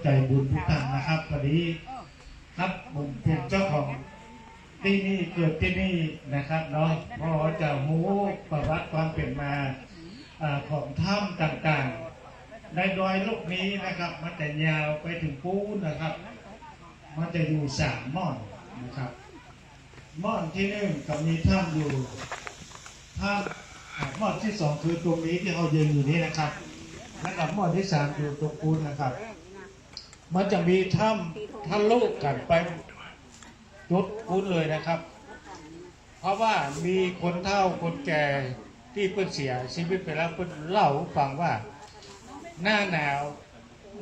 ใจบุญทุกท่านนะครับวันนี้ครับผมเป็นเจ้าของที่นี่เกิดที่นี่นะครับเนาะพอจะรู้ประวัติความเป็นมาของถ้ำต่างๆในดอยลูกนี้นะครับมันจะยาวไปถึงปูนนะครับมันจะอยู่3 ม่อนนะครับม่อนที่1ก็มีถ้ำอยู่ถ้ำม่อนที่2คือตรงนี้ที่เรายืนอยู่นี้นะครับและกับม่อนที่3อยู่ตรงปูนนะครับมันจะมีถ้ำทะลุกันไปจุดปูนเลยนะครับเพราะว่ามีคนเฒ่าคนแก่ที่เพิ่นเสียชีวิตไปแล้วเพิ่นเล่าฟังว่าหน้าหนาว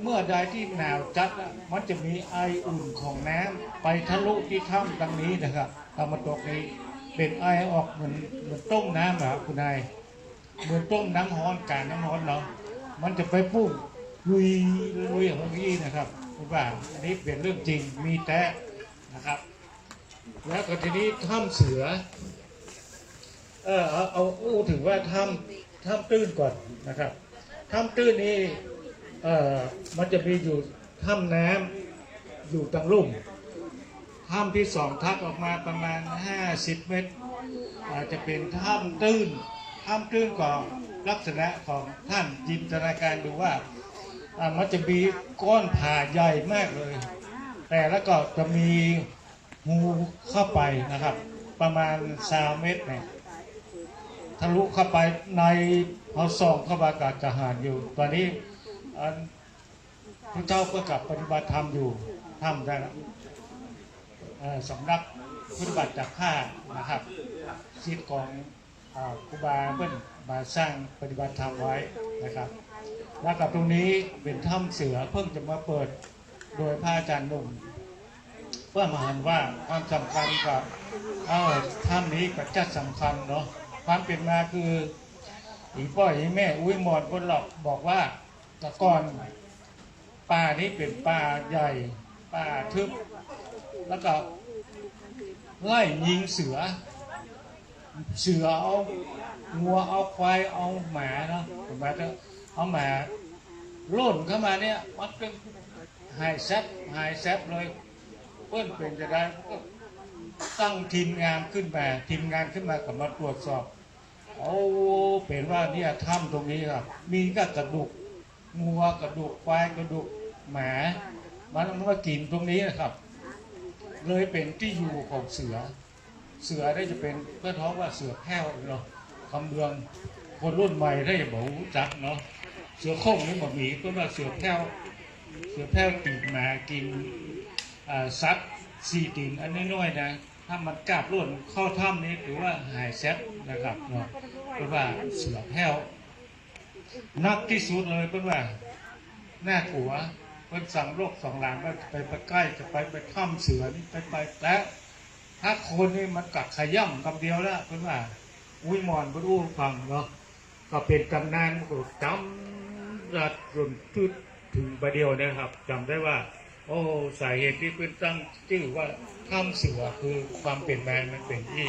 เมื่อใดที่หนาวจัดมันจะมีไออุ่นของน้ำไปทะลุที่ถ้ำตรงนี้นะครับตะวันตกนี้เป็นไอออกเหมือนต้มน้ำนะครับคุณนายเหมือนต้มน้ำร้อนการน้ำร้อนเนาะมันจะไปพุ่งลุยอย่างนี้นะครับคุณว่าอันนี้เป็นเรื่องจริงมีแต่นะครับแล้วก็ทีนี้ถ้ำเสือเอาถึงว่าถ้ำตื้นก่อนนะครับถ้ำตื้นนี้มันจะมีอยู่ถ้ำน้ำอยู่ตรงลุ่มถ้ำที่2ทักออกมาประมาณ50 เมตรอาจจะเป็นถ้ำตื้นก็ลักษณะของท่านจินตนาการดูว่ามันจะมีก้อนผ่าใหญ่มากเลยแต่แล้วก็จะมีงูเข้าไปนะครับประมาณ20 เมตรเนี่ยทะลุเข้าไปในเอาส่องเข้าไปกับทหารอยู่ตอนนี้พระเจ้าก็กลับปฏิบัติธรรมอยู่ทำได้สำนักปฏิบัติจากข้านะครับศิษย์ของครูบาเพิ่นมาสร้างปฏิบัติธรรมไว้นะครับแล้วกับตรงนี้เป็นถ้ำเสือเพิ่งจะมาเปิดโดยพระอาจารย์หนุ่มเพื่อมาเห็นว่าความสำคัญกับถ้ำนี้ก็จะสำคัญเนาะความเป็นมาคืออีพ่ออีแม่อุ้ยหมอนคนหลอกบอกว่าแต่ก่อนป่านี้เป็นป่าใหญ่ป่าทึบแล้วก็ไล่ยิงเสือเอางัวเอาควายเอาหมาเนาะผมว่าจะเอาหมาโล่นเข้ามาเนี่ยมันเป็นหายแซบเลยเพื่อนเป็นจะได้ตั้งทีมงานขึ้นมากับมาตรวจสอบเป็นว่าเนี่ยถ้ำตรงนี้ครับมีกระดูกงัวกระดูกควายกระดูกหมามันมากินตรงนี้นะครับเลยเป็นที่อยู่ของเสือได้จะเป็นเพื่อท้องว่าเสือแพ้วเนาะคำเมืองคนรุ่นใหม่ได้จะบอกจักเนาะเสือโคร่งนี่บอกมีเพื่อว่าเสือแพ้วตีนหมากินซัด4 ตีนอันน้อยๆนะถ้ามันกาบล้วนเข้าถ้ำนี้ถือว่าหายแซ่บนะครับเนาะเพราะว่าเสือแพ้วนักที่สุดเลยเพราะว่าหน้าขัวเป็นสั่งโรคสองหลังไปใกล้จะไปถ้ำเสือนี่ไปแล้วถ้าคนนี่มันกัดขย่ำคำเดียวแล้วเพราะว่าอุ้ยมอนบรรลุฟังเนาะก็เป็นตำนานก็จำรัดจนถึงประเดียวนะครับจำได้ว่าสาเหตุที่เป็นตั้งชื่อว่าถ้ำเสือคือความเปลี่ยนแปลงมันเป็นที่